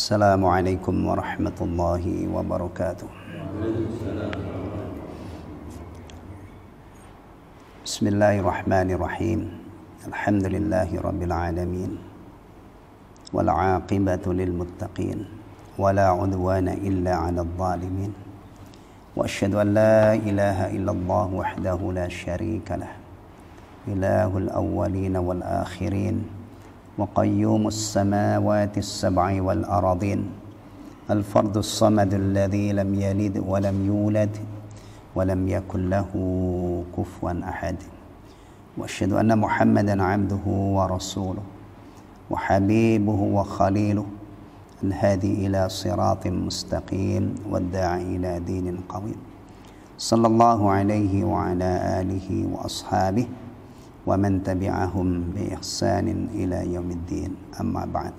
Assalamualaikum warahmatullahi wabarakatuh. Bismillahirrahmanirrahim. Alhamdulillahi rabbil alamin. Wal aqibatu lil muttaqin. Wala udwana illa 'alal zalimin. Wa asyhadu an la ilaha illallah wahdahu la syarika lah. Ilahul awwalin wal akhirin. وقيوم السماوات السبع والأراضين الفرد الصمد الذي لم يلد ولم يولد ولم يكن له كفوا أحد وأشهد أن محمدا عبده ورسوله وحبيبه وخليله الهادي إلى صراط مستقيم والداعي إلى دين قويم صلى الله عليه وعلى آله وأصحابه ومن تبعهم بإحسان إلى يوم الدين أما بعد.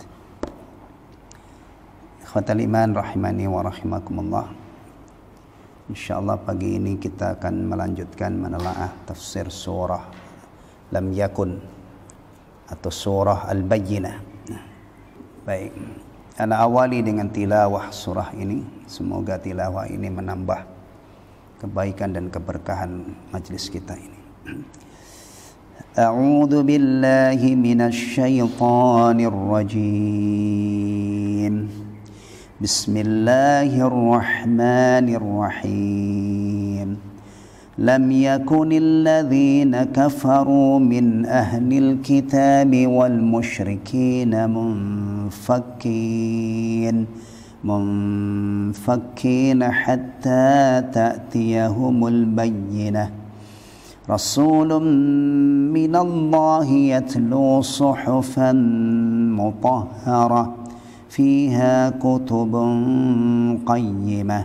Ikhwatal iman rahimani wa rahimakumullah. Insyaallah pagi ini kita akan melanjutkan menelaah tafsir surah Lam Yakun atau surah Al-Bayyinah. Baik, ana awali dengan tilawah surah ini. Semoga tilawah ini menambah kebaikan dan keberkahan majlis kita ini. أعوذ بالله من الشيطان الرجيم بسم الله الرحمن الرحيم لم يكن الذين كفروا من أهل الكتاب والمشركين منفكين حتى تأتيهم البينة رسول من الله يتلو صحفا مطهرة فيها كتب قيمة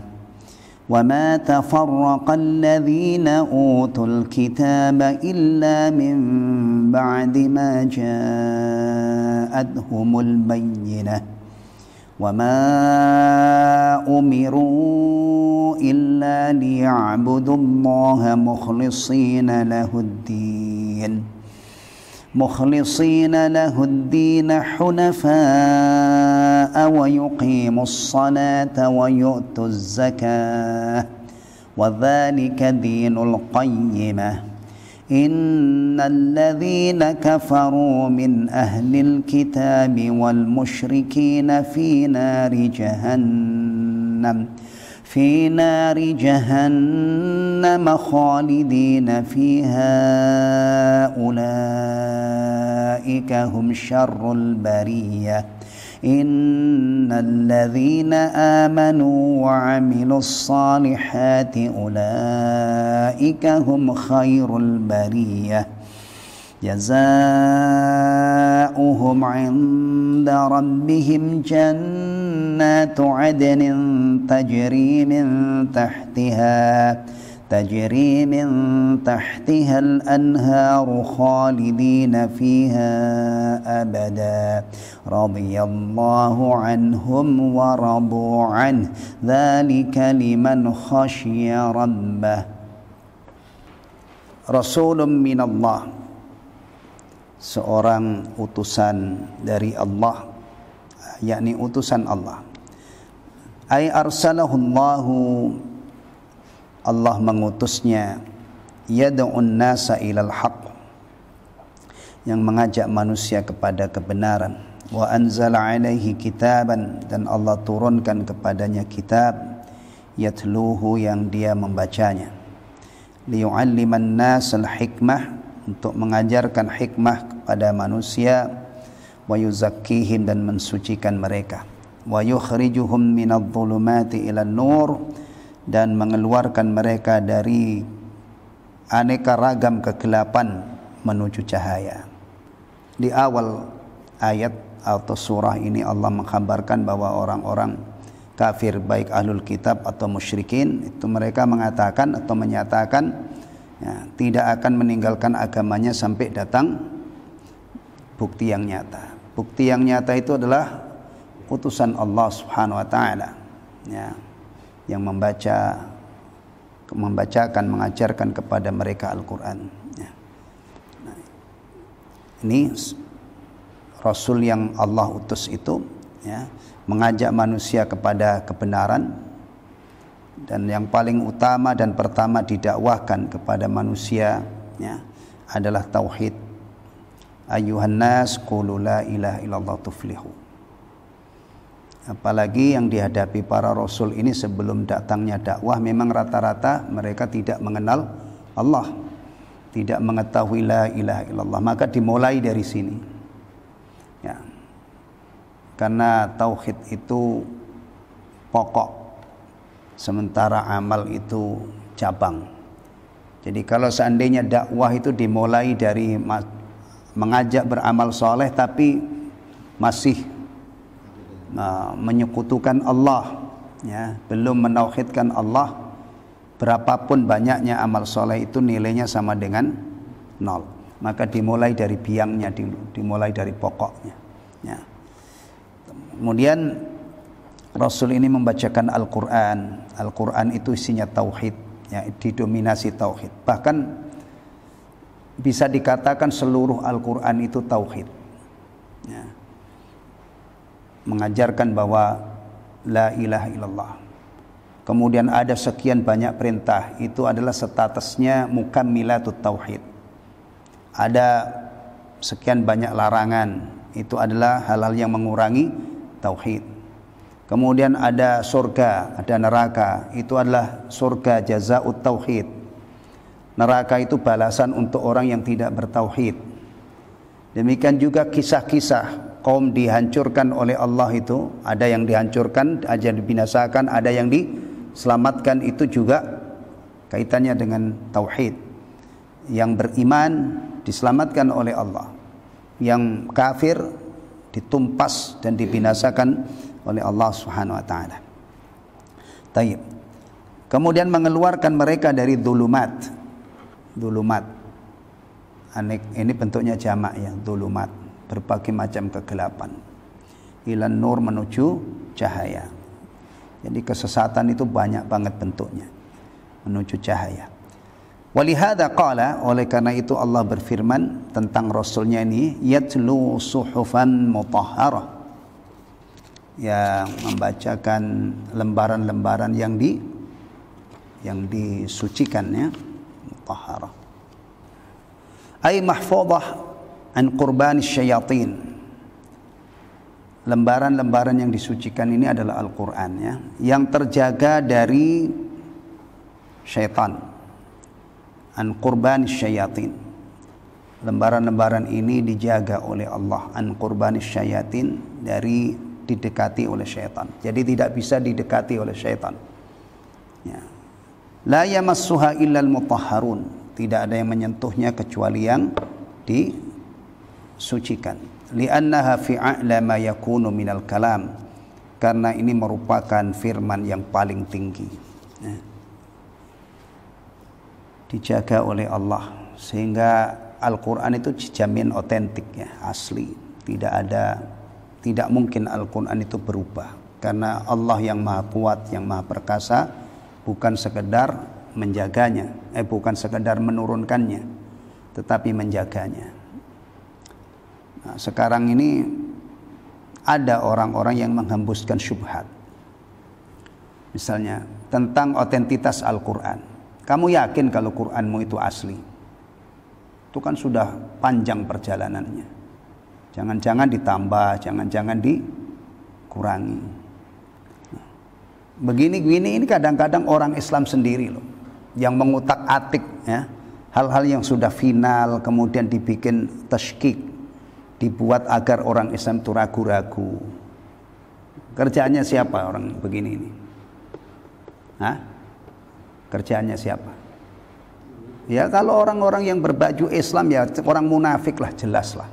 وما تفرق الذين أوتوا الكتاب إلا من بعد ما جاءتهم البينة وما أمروا إلا ليعبدوا الله مخلصين له الدين حنفاء ويقيموا الصلاة ويؤتوا الزكاة وذلك دين القيمة إن الذين كفروا من أهل الكتاب والمشركين في نار جهنم خالدين فيها أولئك هم شر البرية إن الذين آمنوا وعملوا الصالحات أولئك هم خير البرية جزاؤهم عند ربهم جنات عدن تجري من تحتها الأنهار خالدين فيها أبدا رضي الله عنهم ورضوا عنه ذلك لمن خشي ربه رسول من الله seorang utusan dari Allah, yakni utusan Allah. Ay arsalahullahu, Allah mengutusnya, yad'un nasa ilal haqq, yang mengajak manusia kepada kebenaran. Wa anzala alaihi kitaban, dan Allah turunkan kepadanya kitab, yatluhu, yang dia membacanya. Liyu'alliman nasal hikmah, untuk mengajarkan hikmah kepada manusia, wa yuzakkihim, dan mensucikan mereka, wa yukhrijuhum minadh-dhulumati ilan nur, dan mengeluarkan mereka dari aneka ragam kegelapan menuju cahaya. Di awal ayat atau surah ini Allah mengkhabarkan bahwa orang-orang kafir, baik ahlul kitab atau musyrikin, itu mereka mengatakan atau menyatakan tidak akan meninggalkan agamanya sampai datang bukti yang nyata. Bukti yang nyata itu adalah utusan Allah Subhanahu wa taala, yang membacakan, mengajarkan kepada mereka Al-Qur'an. Ini Rasul yang Allah utus itu, mengajak manusia kepada kebenaran, dan yang paling utama dan pertama didakwahkan kepada manusia ya, adalah tauhid. Ayuhan nas qulu la ilaha illallah tuflihu. Apalagi yang dihadapi para rasul ini sebelum datangnya dakwah, memang rata-rata mereka tidak mengenal Allah, tidak mengetahui la ilaha illallah. Maka dimulai dari sini ya, karena tauhid itu pokok, sementara amal itu cabang. Jadi kalau seandainya dakwah itu dimulai dari mengajak beramal soleh tapi masih menyekutukan Allah ya, belum menauhidkan Allah, berapapun banyaknya amal soleh itu nilainya sama dengan nol. Maka dimulai dari biangnya, dimulai dari pokoknya ya. Kemudian Rasul ini membacakan Al-Quran. Al-Quran itu isinya tauhid ya, didominasi tauhid. Bahkan bisa dikatakan seluruh Al-Quran itu tauhid ya. Mengajarkan bahwa la ilaha illallah. Kemudian ada sekian banyak perintah, itu adalah statusnya mukammilatut tauhid. Ada sekian banyak larangan, itu adalah hal-hal yang mengurangi tauhid. Kemudian ada surga, ada neraka, itu adalah surga jazaa'ut tauhid. Neraka itu balasan untuk orang yang tidak bertauhid. Demikian juga kisah-kisah kaum dihancurkan oleh Allah itu, ada yang dihancurkan, ada yang dibinasakan, ada yang diselamatkan, itu juga kaitannya dengan tauhid. Yang beriman diselamatkan oleh Allah, yang kafir ditumpas dan dibinasakan oleh Allah Subhanahu wa taala. Taib. Kemudian mengeluarkan mereka dari dzulumat. Dzulumat. Ini bentuknya jamak ya, dzulumat, berbagai macam kegelapan. Ilan nur, menuju cahaya. Jadi kesesatan itu banyak banget bentuknya, menuju cahaya. Walihada qala, oleh karena itu Allah berfirman tentang Rasulnya ini, yatlu suhufan mutahharah, yang membacakan lembaran-lembaran yang disucikan ya, mutahharah. Ay mahfudhah an qurban syayatin. Lembaran-lembaran yang disucikan ini adalah Al-Quran ya, yang terjaga dari syaitan. An qurban syayatin. Lembaran-lembaran ini dijaga oleh Allah, an qurban syayatin, dari didekati oleh syaitan. Jadi tidak bisa didekati oleh syaitan ya. La yamassuha illal mutahharun. Tidak ada yang menyentuhnya kecuali yang disucikan. Li'annaha fi a'la ma yakunu minal kalam. Karena ini merupakan firman yang paling tinggi ya. Dijaga oleh Allah, sehingga Al-Quran itu dijamin otentik ya, asli. Tidak mungkin Al-Quran itu berubah, karena Allah yang maha kuat, yang maha perkasa, bukan sekedar menjaganya, bukan sekedar menurunkannya, tetapi menjaganya. Nah, sekarang ini ada orang-orang yang menghembuskan syubhat, misalnya tentang otentitas Al-Quran. Kamu yakin kalau Quranmu itu asli? Itu kan sudah panjang perjalanannya. Jangan-jangan ditambah, jangan-jangan dikurangi. Begini-gini ini kadang-kadang orang Islam sendiri loh, yang mengutak-atik ya, hal-hal yang sudah final kemudian dibikin tashkik, dibuat agar orang Islam itu ragu-ragu. Kerjaannya siapa orang begini ini? Hah? Kerjaannya siapa? Ya kalau orang-orang yang berbaju Islam ya orang munafik lah, jelas lah.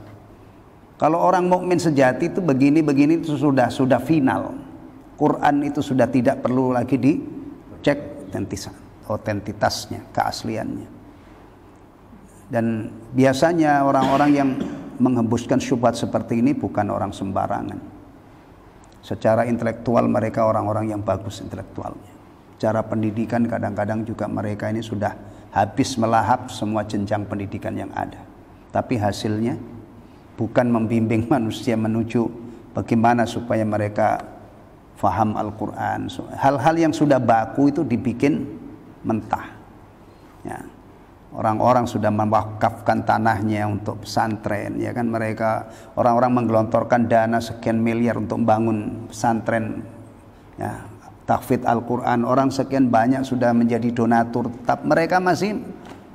Kalau orang mukmin sejati itu begini-begini itu sudah final. Quran itu sudah tidak perlu lagi dicek otentitasnya, keasliannya. Dan biasanya orang-orang yang menghembuskan syubhat seperti ini bukan orang sembarangan. Secara intelektual mereka orang-orang yang bagus intelektualnya. Cara pendidikan kadang-kadang juga mereka ini sudah habis melahap semua jenjang pendidikan yang ada. Tapi hasilnya bukan membimbing manusia menuju bagaimana supaya mereka faham Al-Quran. Hal-hal yang sudah baku itu dibikin mentah. Ya. Orang-orang sudah mewakafkan tanahnya untuk pesantren, ya kan, mereka orang-orang menggelontorkan dana sekian miliar untuk membangun pesantren, ya, tahfidz Al-Quran. Orang sekian banyak sudah menjadi donatur, tetap mereka masih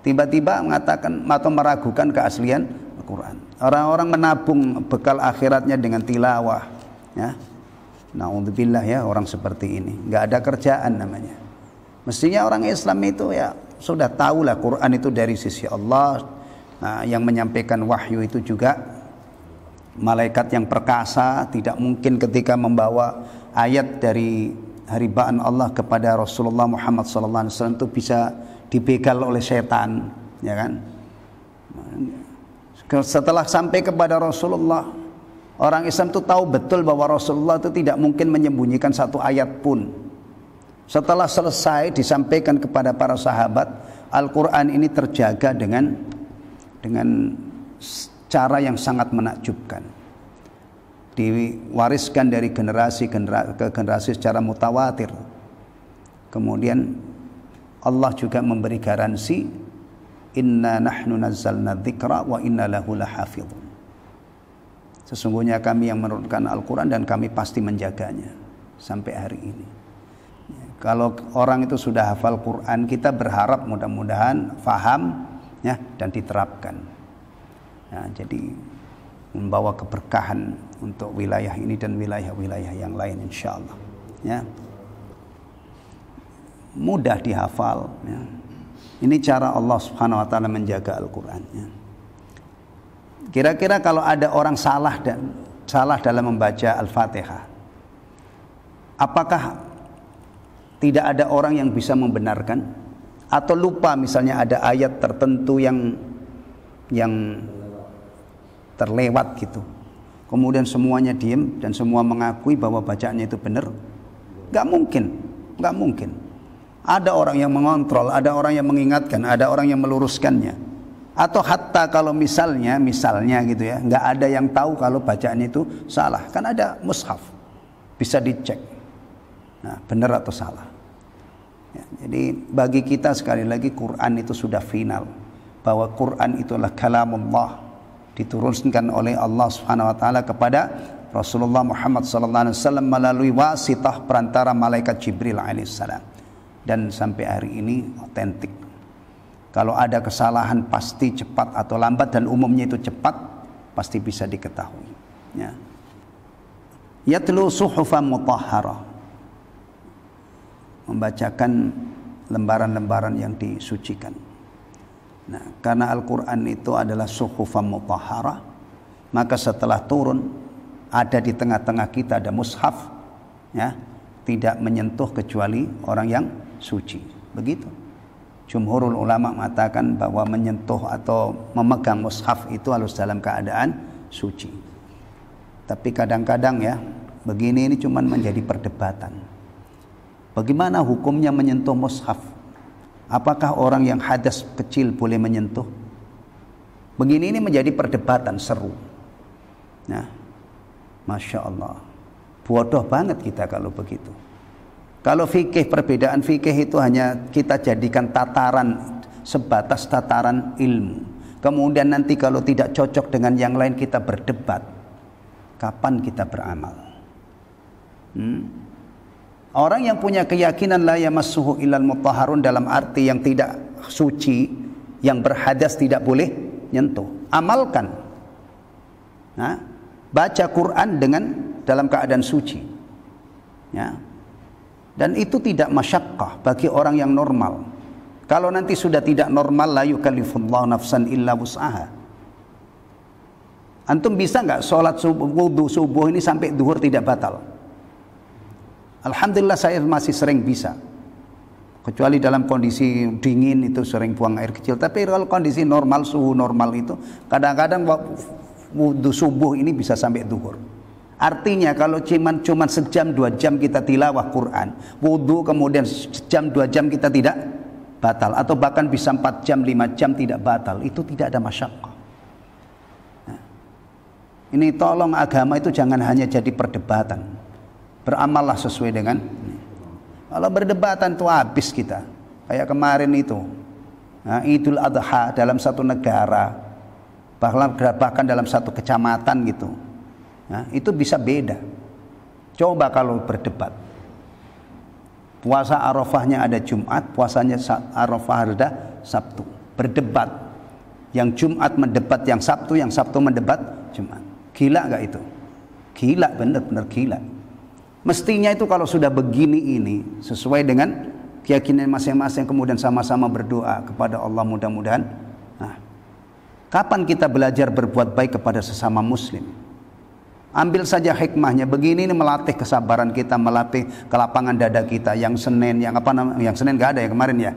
tiba-tiba mengatakan atau meragukan keaslian Al-Quran. Orang-orang menabung bekal akhiratnya dengan tilawah, ya. Na'udzubillah, ya, orang seperti ini nggak ada kerjaan namanya. Mestinya orang Islam itu ya sudah tahulah Quran itu dari sisi Allah. Nah, yang menyampaikan wahyu itu juga malaikat yang perkasa. Tidak mungkin ketika membawa ayat dari haribaan Allah kepada Rasulullah Muhammad SAW itu bisa dibegal oleh setan, ya kan? Setelah sampai kepada Rasulullah, orang Islam itu tahu betul bahwa Rasulullah itu tidak mungkin menyembunyikan satu ayat pun. Setelah selesai disampaikan kepada para sahabat, Al-Quran ini terjaga dengan cara yang sangat menakjubkan. Diwariskan dari generasi ke generasi secara mutawatir. Kemudian Allah juga memberi garansi, inna nahnu nazzalna dzikra wa inna lahu lahafidhun. Sesungguhnya kami yang menurunkan Al-Quran dan kami pasti menjaganya sampai hari ini. Kalau orang itu sudah hafal Quran, kita berharap mudah-mudahan faham, ya, dan diterapkan. Nah, jadi membawa keberkahan untuk wilayah ini dan wilayah-wilayah yang lain, insya Allah. Ya. Mudah dihafal. Ya. Ini cara Allah Subhanahu Wa Taala menjaga Al-Quran. Ya. Kira-kira kalau ada orang salah dalam membaca Al-Fatihah, apakah tidak ada orang yang bisa membenarkan? Atau lupa misalnya ada ayat tertentu yang terlewat gitu, kemudian semuanya diem dan semua mengakui bahwa bacaannya itu benar? Gak mungkin. Ada orang yang mengontrol, ada orang yang mengingatkan, ada orang yang meluruskannya. Atau hatta kalau misalnya gitu ya, nggak ada yang tahu kalau bacaannya itu salah, kan ada mushaf, bisa dicek. Nah, benar atau salah. Ya, jadi bagi kita sekali lagi Quran itu sudah final, bahwa Quran itulah kalamullah, diturunkan oleh Allah Subhanahu Wa Taala kepada Rasulullah Muhammad SAW melalui wasitah perantara malaikat Jibril alaihissalam, dan sampai hari ini otentik. Kalau ada kesalahan pasti cepat atau lambat, dan umumnya itu cepat, pasti bisa diketahui. Ya. Yatlu suhufan mutahharah, membacakan lembaran-lembaran yang disucikan. Nah, karena Al-Quran itu adalah suhufan mutahharah, maka setelah turun ada di tengah-tengah kita ada mushaf, ya, tidak menyentuh kecuali orang yang suci. Begitu. Jumhurul ulama mengatakan bahwa menyentuh atau memegang mushaf itu harus dalam keadaan suci. Tapi kadang-kadang ya, begini ini cuma menjadi perdebatan. Bagaimana hukumnya menyentuh mushaf? Apakah orang yang hadas kecil boleh menyentuh? Begini ini menjadi perdebatan seru. Nah, Masya Allah, bodoh banget kita kalau begitu. Kalau fikih, perbedaan fikih itu hanya kita jadikan tataran, sebatas tataran ilmu. Kemudian nanti kalau tidak cocok dengan yang lain kita berdebat. Kapan kita beramal? Orang yang punya keyakinan la yamassuhu illal mutahharun, dalam arti yang tidak suci, yang berhadas tidak boleh nyentuh. Amalkan. Nah, baca Quran dalam keadaan suci. Ya. Dan itu tidak masyaqqah bagi orang yang normal. Kalau nanti sudah tidak normal, la yukallifullahu nafsan illa wus'aha. Antum bisa nggak sholat wudu subuh ini sampai duhur tidak batal? Alhamdulillah saya masih sering bisa. Kecuali dalam kondisi dingin itu sering buang air kecil. Tapi kalau kondisi normal, suhu normal itu, kadang-kadang wudu subuh ini bisa sampai duhur. Artinya kalau cuma sejam 2 jam kita tilawah Quran, wudu kemudian sejam 2 jam kita tidak batal, atau bahkan bisa 4 jam 5 jam tidak batal, itu tidak ada masyaqqah. Nah, ini tolong agama itu jangan hanya jadi perdebatan. Beramallah sesuai dengan. Kalau berdebatan itu habis kita. Kayak kemarin itu, nah, Idul Adha dalam satu negara, bahkan dalam satu kecamatan gitu, nah, itu bisa beda. Coba kalau berdebat, puasa Arafahnya ada Jumat, puasanya Arafah ada Sabtu, berdebat, yang Jumat mendebat yang Sabtu mendebat Jumat. Gila nggak itu? Gila, bener-bener gila. Mestinya itu kalau sudah begini ini sesuai dengan keyakinan masing-masing, kemudian sama-sama berdoa kepada Allah mudah-mudahan. Nah, kapan kita belajar berbuat baik kepada sesama muslim? Ambil saja hikmahnya. Begini ini melatih kesabaran kita, melatih kelapangan dada kita. Yang Senin, yang Senin nggak ada ya kemarin ya.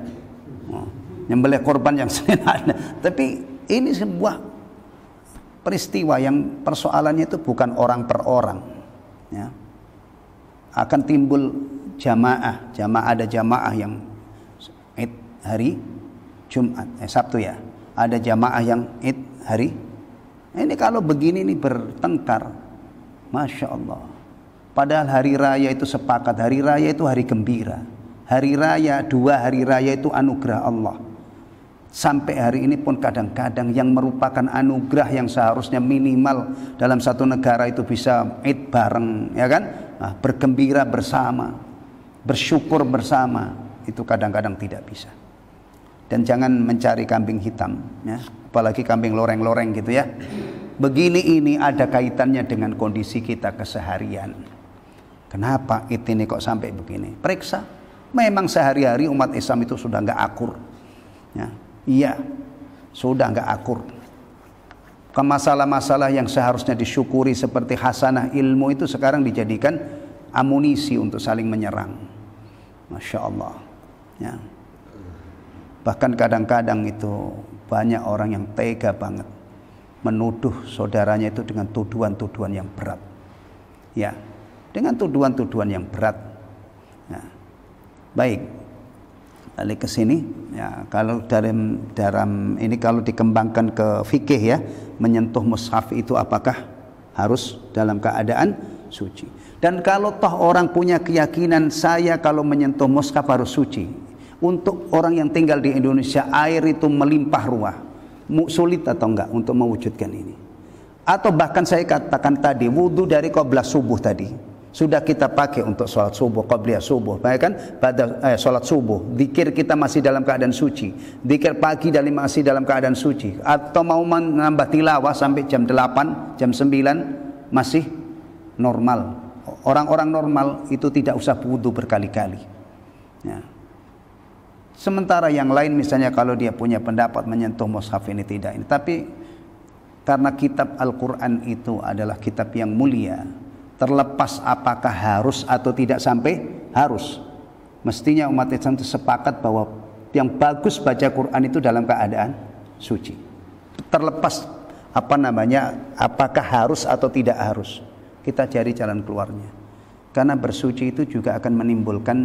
Nyembelih korban yang Senin ada. Tapi ini sebuah peristiwa yang persoalannya itu bukan orang per orang. Ya. Akan timbul jamaah ada jamaah yang Id hari Jumat, Sabtu ya. Ada jamaah yang Id hari. Ini kalau begini nih bertengkar, Masya Allah. Padahal hari raya itu sepakat, hari raya itu hari gembira. Hari raya, 2 hari raya itu anugerah Allah. Sampai hari ini pun kadang-kadang yang merupakan anugerah yang seharusnya minimal dalam satu negara itu bisa Id bareng, ya kan? Nah, bergembira bersama, bersyukur bersama, itu kadang-kadang tidak bisa. Dan jangan mencari kambing hitam, ya, apalagi kambing loreng-loreng gitu ya. Begini ini ada kaitannya dengan kondisi kita keseharian. Kenapa ini kok sampai begini? Periksa. Memang sehari-hari umat Islam itu sudah nggak akur. Ya. Iya, sudah nggak akur. Masalah-masalah yang seharusnya disyukuri seperti hasanah ilmu itu sekarang dijadikan amunisi untuk saling menyerang. Masya Allah. Ya. Bahkan kadang-kadang itu banyak orang yang tega banget menuduh saudaranya itu dengan tuduhan-tuduhan yang berat. Ya, dengan tuduhan-tuduhan yang berat. Ya. Baik. Balik ke sini, ya, kalau dalam ini kalau dikembangkan ke fikih ya, menyentuh mushaf itu apakah harus dalam keadaan suci? Dan kalau toh orang punya keyakinan saya kalau menyentuh mushaf harus suci, untuk orang yang tinggal di Indonesia air itu melimpah ruah, sulit atau enggak untuk mewujudkan ini? Atau bahkan saya katakan tadi, wudhu dari qoblah subuh tadi sudah kita pakai untuk sholat subuh, qabliyah subuh, kan? Pada sholat subuh, zikir kita masih dalam keadaan suci, zikir pagi dan masih dalam keadaan suci, atau mau menambah tilawah sampai jam 8, jam 9 masih normal. Orang-orang normal itu tidak usah wudu berkali-kali. Ya. Sementara yang lain misalnya kalau dia punya pendapat menyentuh mushaf ini tidak ini, tapi karena kitab Al-Quran itu adalah kitab yang mulia, terlepas apakah harus atau tidak sampai harus, mestinya umat Islam itu sepakat bahwa yang bagus baca Quran itu dalam keadaan suci, terlepas apakah harus atau tidak harus, kita cari jalan keluarnya. Karena bersuci itu juga akan menimbulkan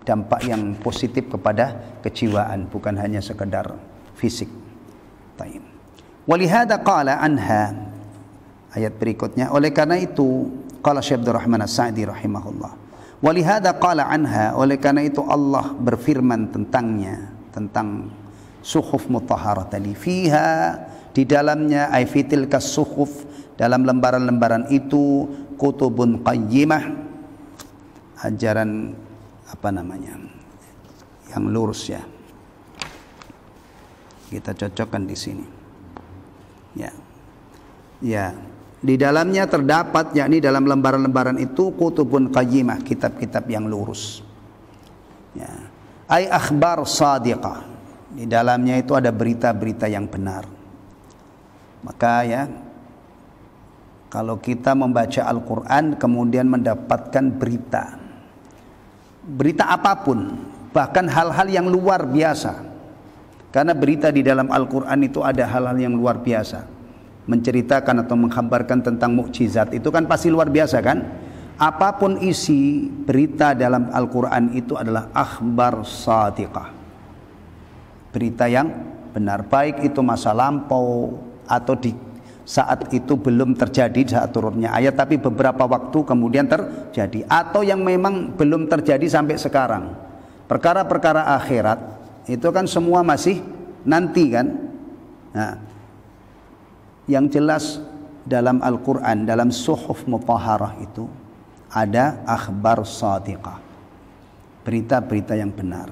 dampak yang positif kepada kejiwaan, bukan hanya sekedar fisik. Taib. Walihada qala anha, ayat berikutnya, oleh karena itu qala Syekh Abdul Rahman As-Sa'di rahimahullah, walihada qala anha, oleh karena itu Allah berfirman tentangnya, tentang suhuf mutahharah tadi, fiha, di dalamnya, ay fitilka suhuf, dalam lembaran-lembaran itu, kutubun qayyimah, ajaran yang lurus ya. Kita cocokkan di sini. Ya. Ya. Di dalamnya terdapat, yakni dalam lembaran-lembaran itu, kutubun qayyimah, kitab-kitab yang lurus. Ya. Ay akhbar sadiqah. Di dalamnya itu ada berita-berita yang benar. Maka ya, kalau kita membaca Al-Quran kemudian mendapatkan berita apapun, bahkan hal-hal yang luar biasa, karena berita di dalam Al-Quran itu ada hal-hal yang luar biasa, menceritakan atau menggambarkan tentang mukjizat, itu kan pasti luar biasa kan. Apapun isi berita dalam Al-Quran itu adalah akhbar sadiqah, berita yang benar, baik itu masa lampau atau di saat itu belum terjadi saat turunnya ayat, tapi beberapa waktu kemudian terjadi, atau yang memang belum terjadi sampai sekarang. Perkara-perkara akhirat itu kan semua masih nanti kan. Nah, yang jelas dalam Al-Quran, dalam suhuf mutahharah itu ada akhbar shadiqah, berita-berita yang benar.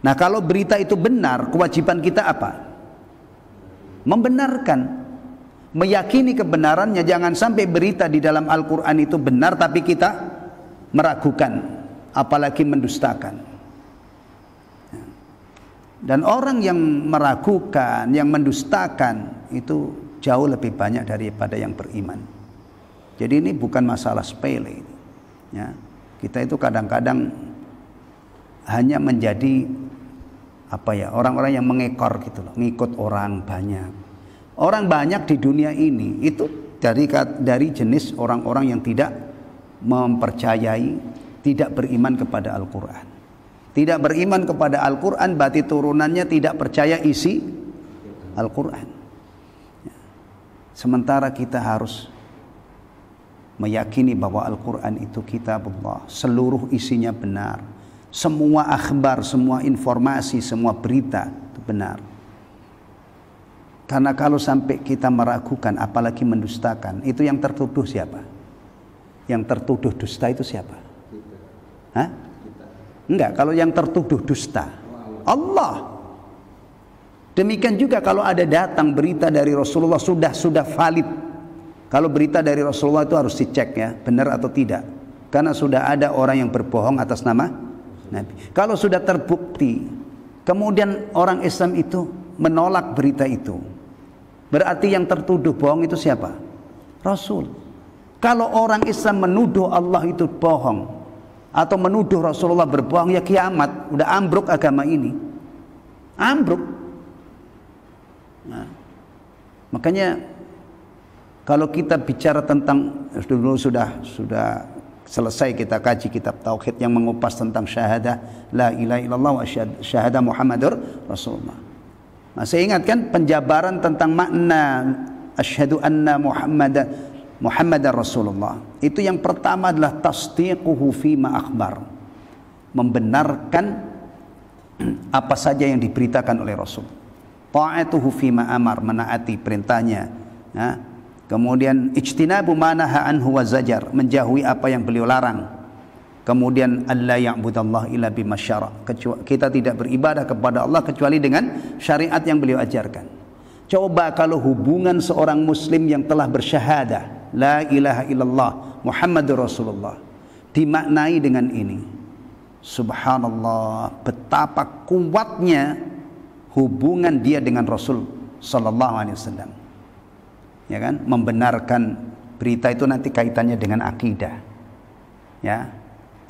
Nah, kalau berita itu benar, kewajiban kita apa? Membenarkan, meyakini kebenarannya. Jangan sampai berita di dalam Al-Quran itu benar tapi kita meragukan, apalagi mendustakan. Dan orang yang meragukan, yang mendustakan itu jauh lebih banyak daripada yang beriman. Jadi ini bukan masalah sepele, ya. Kita itu kadang-kadang hanya menjadi orang-orang yang mengekor gitu loh, ngikut orang banyak. Orang banyak di dunia ini itu dari jenis orang-orang yang tidak mempercayai, tidak beriman kepada Al-Quran. Tidak beriman kepada Al-Quran berarti turunannya tidak percaya isi Al-Quran. Sementara kita harus meyakini bahwa Al-Quran itu kitabullah, seluruh isinya benar. Semua akhbar, semua informasi, semua berita itu benar. Karena kalau sampai kita meragukan apalagi mendustakan, itu yang tertuduh siapa? Yang tertuduh dusta itu siapa? Hah? Enggak, kalau yang tertuduh dusta Allah. Demikian juga kalau ada datang berita dari Rasulullah sudah valid. Kalau berita dari Rasulullah itu harus dicek ya, benar atau tidak. Karena sudah ada orang yang berbohong atas nama Nabi. Kalau sudah terbukti, kemudian orang Islam itu menolak berita itu, berarti yang tertuduh bohong itu siapa? Rasul. Kalau orang Islam menuduh Allah itu bohong atau menuduh Rasulullah berbohong, ya kiamat, udah ambruk agama ini. Ambruk. Nah, makanya kalau kita bicara tentang, dulu sudah selesai kita kaji kitab tauhid yang mengupas tentang syahadah la ilaha illallah wa syahadah Muhammadur Rasulullah. Nah, saya ingatkan penjabaran tentang makna asyhadu anna Muhammadar Rasulullah. Itu yang pertama adalah tasdiquhu fima akhbar. Membenarkan apa saja yang diberitakan oleh Rasul. Ta'atuhu fima amar, menaati perintahnya. Nah, kemudian ijtinabu ma naha anhu wa zajar, menjauhi apa yang beliau larang. Kemudian alla ya'budallah illa bima syara', kita tidak beribadah kepada Allah kecuali dengan syariat yang beliau ajarkan. Coba kalau hubungan seorang muslim yang telah bersyahadah la ilaha illallah Muhammadur Rasulullah dimaknai dengan ini, subhanallah, betapa kuatnya hubungan dia dengan Rasul sallallahu alaihi wasallam. Ya kan? Membenarkan berita itu nanti kaitannya dengan akidah. Ya.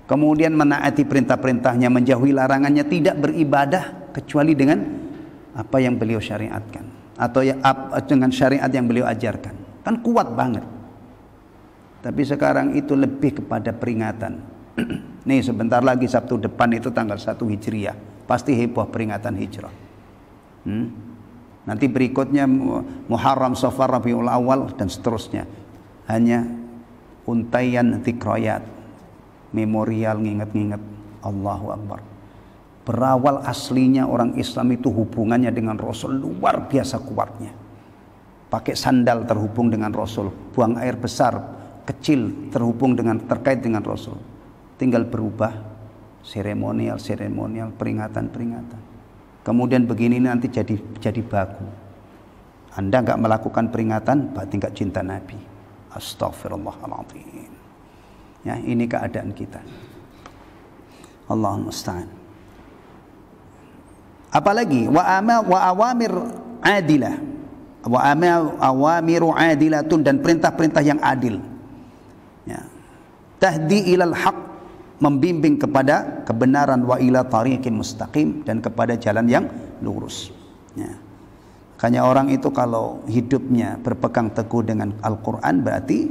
Kemudian menaati perintah-perintahnya, menjauhi larangannya, tidak beribadah kecuali dengan apa yang beliau syariatkan atau dengan syariat yang beliau ajarkan. Kan kuat banget. Tapi sekarang itu lebih kepada peringatan. Nih sebentar lagi Sabtu depan itu tanggal 1 Hijriah, pasti heboh peringatan hijrah. Nanti berikutnya Muharram, Safar, Rabiul Awal dan seterusnya. Hanya untaian dzikroyat, memorial, nginget-nginget. Allahu Akbar. Berawal aslinya orang Islam itu hubungannya dengan Rasul luar biasa kuatnya. Pakai sandal terhubung dengan Rasul, buang air besar, kecil terkait dengan Rasul. Tinggal berubah seremonial, peringatan. Kemudian begini nanti jadi baku. Anda enggak melakukan peringatan berarti enggak cinta Nabi. Astaghfirullahaladzim. Ya, ini keadaan kita. Allahumma musta'an. Apalagi wa awamir adilah. Wa awamiru adilatun, dan perintah-perintah yang adil. Ya. Tahdi ilal haq, membimbing kepada kebenaran, wa ila tariqin mustaqim, dan kepada jalan yang lurus. Ya. Makanya orang itu kalau hidupnya berpegang teguh dengan Al-Quran berarti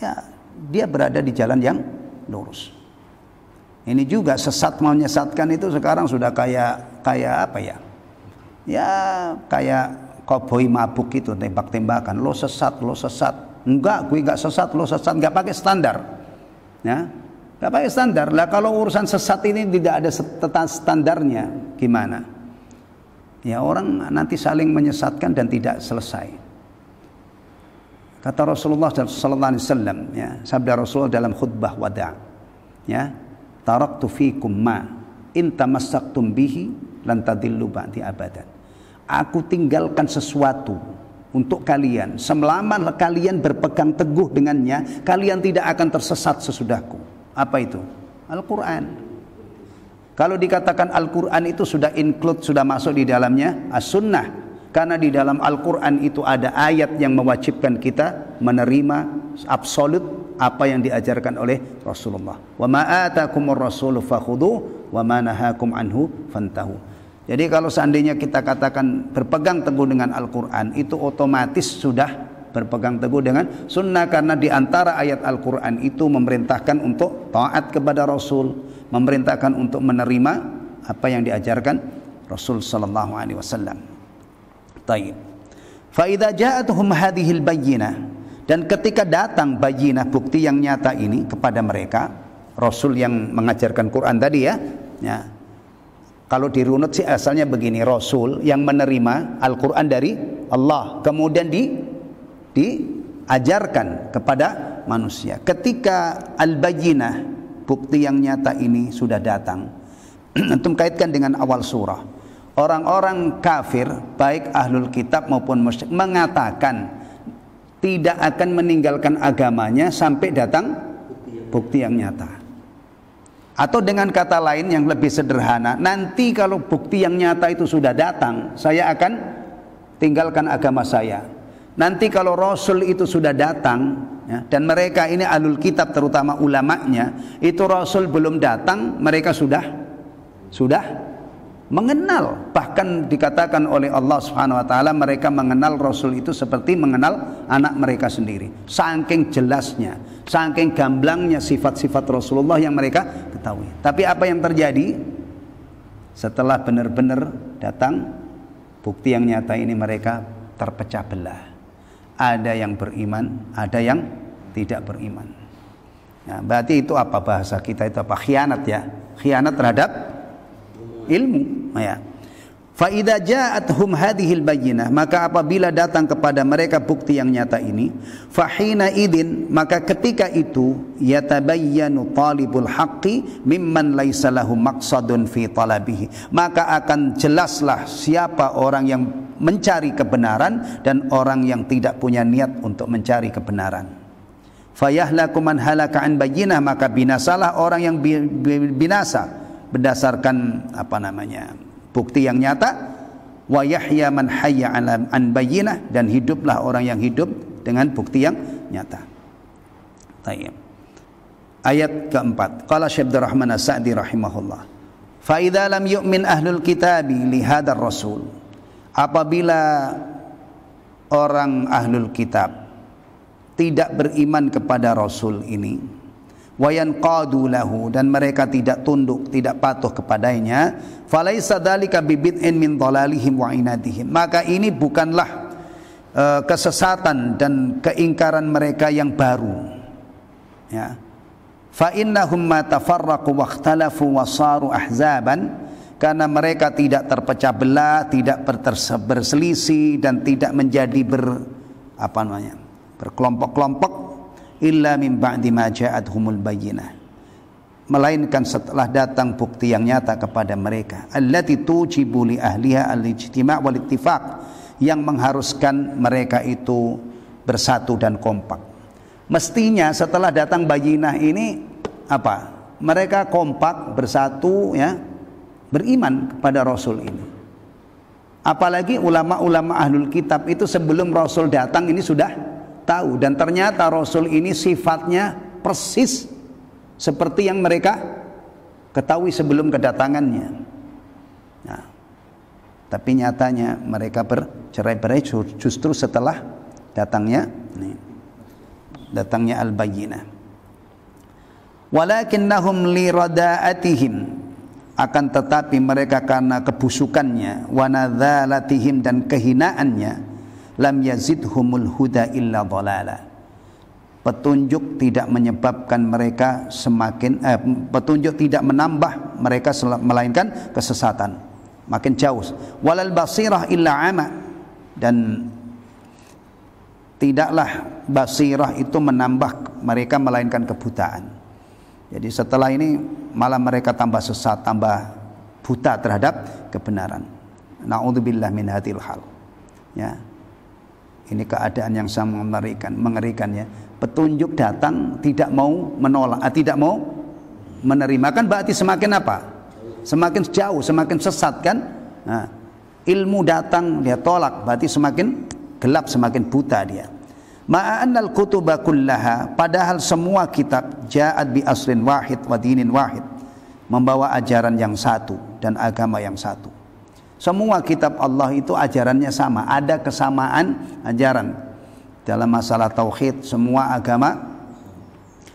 ya dia berada di jalan yang lurus. Ini juga sesat menyesatkan itu sekarang sudah kayak apa ya? Ya kayak koboi mabuk itu tembak-tembakan, lo sesat, lo sesat. Enggak, gue enggak sesat, lo sesat, enggak pakai standar. Ya. Enggak pakai standar. Lah kalau urusan sesat ini tidak ada standarnya, gimana? Ya orang nanti saling menyesatkan dan tidak selesai. Kata Rasulullah sallallahu alaihi wasallam, ya, sabda Rasulullah dalam khutbah wada', ya, taraktu fikum ma in tamassaktum bihi lan tadillu ba'di abadan. Aku tinggalkan sesuatu untuk kalian, selama kalian berpegang teguh dengannya, kalian tidak akan tersesat sesudahku. Apa itu? Al-Quran. Kalau dikatakan Al-Quran itu sudah include, sudah masuk di dalamnya As-Sunnah, karena di dalam Al-Quran itu ada ayat yang mewajibkan kita menerima absolut apa yang diajarkan oleh Rasulullah. Wa ma atakumur rasulu fakhudhu wa ma nahakum anhu fantahu. Jadi kalau seandainya kita katakan berpegang teguh dengan Al-Quran, itu otomatis sudah berpegang teguh dengan sunnah, karena di antara ayat Al-Quran itu memerintahkan untuk taat kepada Rasul, memerintahkan untuk menerima apa yang diajarkan Rasul sallallahu alaihi wasallam. Taib. Fa idza ja'atuhum hadhil bayyinah, dan ketika datang bayyinah, bukti yang nyata ini kepada mereka, Rasul yang mengajarkan Quran tadi, ya. Kalau dirunut sih asalnya begini, Rasul yang menerima Al-Quran dari Allah, kemudian diajarkan kepada manusia. Ketika al-bayyinah, bukti yang nyata ini sudah datang, antum kaitkan dengan awal surah. Orang-orang kafir, baik ahlul kitab maupun musyrik, mengatakan tidak akan meninggalkan agamanya sampai datang bukti yang nyata. Atau dengan kata lain yang lebih sederhana, nanti kalau bukti yang nyata itu sudah datang, saya akan tinggalkan agama saya. Nanti kalau Rasul itu sudah datang, ya, dan mereka ini ahlul kitab terutama ulamanya, itu Rasul belum datang, mereka sudah mengenal. Bahkan dikatakan oleh Allah Subhanahu wa taala, mereka mengenal Rasul itu seperti mengenal anak mereka sendiri. Saking jelasnya, saking gamblangnya sifat-sifat Rasulullah yang mereka ketahui. Tapi apa yang terjadi setelah benar-benar datang bukti yang nyata ini, mereka terpecah belah. Ada yang beriman, ada yang tidak beriman. Nah, berarti itu apa bahasa kita itu apa? Khianat, ya. Khianat terhadap ilmu, ya. Fa idza ja'atuhum hadhil bayyinah, maka apabila datang kepada mereka bukti yang nyata ini, fa hina idin, maka ketika itu yatabayyanu talibul haqqi mimman laisa lahu maqsadun fi talabihi, maka akan jelaslah siapa orang yang mencari kebenaran dan orang yang tidak punya niat untuk mencari kebenaran. Fayahlaku man halaka an bayyinah, maka binasalah orang yang binasa berdasarkan bukti yang nyata. Wa yahya man hayya an bayyinah, dan hiduplah orang yang hidup dengan bukti yang nyata. Tayyib. Ayat keempat, qala Syekh Abdul Rahman As-Sa'di rahimahullah, fa idza lam yu'min ahlul kitabi li hadzal rasul, apabila orang ahlul kitab tidak beriman kepada Rasul ini, wayanqadu lahu, dan mereka tidak tunduk, tidak patuh kepadanya, falaisa dzalika bibid'in min dhalalihim wa inadihim, maka ini bukanlah kesesatan dan keingkaran mereka yang baru, ya. Fa innahum ma tafarraqu wa ikhtalafu wa saru ahzaban, karena mereka tidak terpecah belah, tidak berselisih, dan tidak menjadi berkelompok-kelompok, illa min ba'di ma ja'atuhumul bayyinah, melainkan setelah datang bukti yang nyata kepada mereka, allati tujibu li ahliha al-ijtima' wal ittifaq, yang mengharuskan mereka itu bersatu dan kompak. Mestinya setelah datang bayyinah ini mereka kompak, bersatu, ya, beriman kepada Rasul ini. Apalagi ulama-ulama ahlul kitab itu sebelum Rasul datang ini sudah tahu, dan ternyata Rasul ini sifatnya persis seperti yang mereka ketahui sebelum kedatangannya. Nah, tapi nyatanya mereka bercerai-berai justru setelah datangnya al-bayyinah. Walakinnahum li rada'atihim, akan tetapi mereka karena kebusukannya, wa nadzalatihim, dan kehinaannya, lam yazidhumul huda illa dhalala. Petunjuk tidak menyebabkan mereka petunjuk tidak menambah mereka melainkan kesesatan, makin jauh. Walal basirah illa ama, dan tidaklah basirah itu menambah mereka melainkan kebutaan. Jadi setelah ini malah mereka tambah sesat, tambah buta terhadap kebenaran. Na'udzubillah min hadhil hal. Ya. Ini keadaan yang sangat mengerikan ya. Petunjuk datang tidak mau menolak, tidak mau menerima, kan berarti semakin apa? Semakin jauh, semakin sesat kan? Nah, ilmu datang dia tolak, berarti semakin gelap, semakin buta dia. Ma'annal kutuba kullaha, padahal semua kitab ja'at bi aslin wahid wa dinin wahid, membawa ajaran yang satu dan agama yang satu. Semua kitab Allah itu ajarannya sama, ada kesamaan ajaran. Dalam masalah tauhid, semua agama,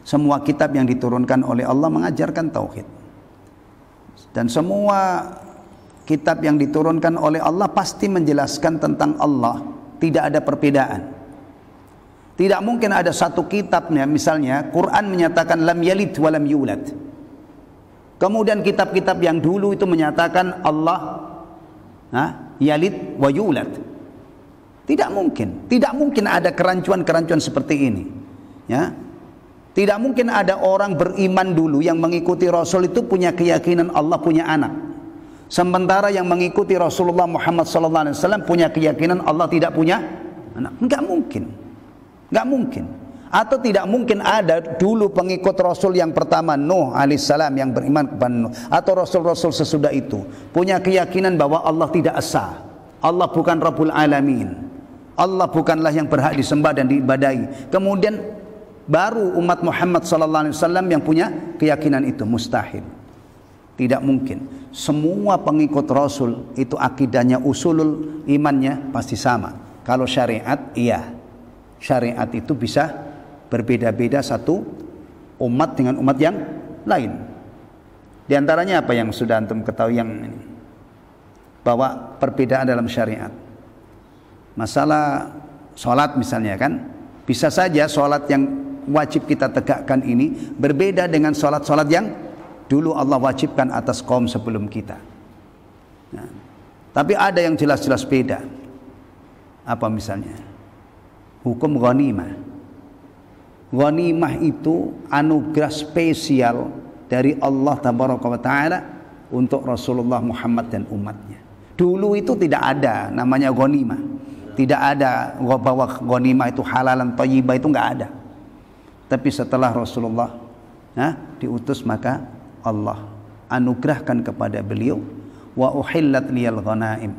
semua kitab yang diturunkan oleh Allah mengajarkan tauhid. Dan semua kitab yang diturunkan oleh Allah pasti menjelaskan tentang Allah, tidak ada perbedaan. Tidak mungkin ada satu kitabnya, misalnya Quran menyatakan lam yalid wa lam yulad. Kemudian kitab-kitab yang dulu itu menyatakan Allah yalid wa yulad. Tidak mungkin. Tidak mungkin ada kerancuan-kerancuan seperti ini. Ya. Tidak mungkin ada orang beriman dulu yang mengikuti Rasul itu punya keyakinan Allah punya anak. Sementara yang mengikuti Rasulullah Muhammad SAW punya keyakinan Allah tidak punya anak. Enggak mungkin. Enggak mungkin. Atau tidak mungkin ada dulu pengikut Rasul yang pertama Nuh alaihissalam yang beriman kepada Nuh, atau Rasul-Rasul sesudah itu punya keyakinan bahwa Allah tidak esa, Allah bukan Rabbul Alamin, Allah bukanlah yang berhak disembah dan diibadahi. Kemudian baru umat Muhammad SAW yang punya keyakinan itu. Mustahil. Tidak mungkin. Semua pengikut Rasul itu akidahnya, usulul imannya pasti sama. Kalau syariat, iya, syariat itu bisa berbeda-beda satu umat dengan umat yang lain. Di antaranya apa yang sudah antum ketahui yang ini? Bahwa perbedaan dalam syariat. Masalah sholat misalnya kan, bisa saja sholat yang wajib kita tegakkan ini berbeda dengan sholat-sholat yang dulu Allah wajibkan atas kaum sebelum kita. Nah, tapi ada yang jelas-jelas beda. Apa misalnya? Hukum ghanimah. Ghanimah itu anugerah spesial dari Allah Tabaraka wa Ta'ala untuk Rasulullah Muhammad dan umatnya. Dulu itu tidak ada namanya ghanimah. Tidak ada bahwa ghanimah itu halalan thayyibah, itu enggak ada. Tapi setelah Rasulullah diutus, maka Allah anugerahkan kepada beliau wa uhillat liyal ghanaim,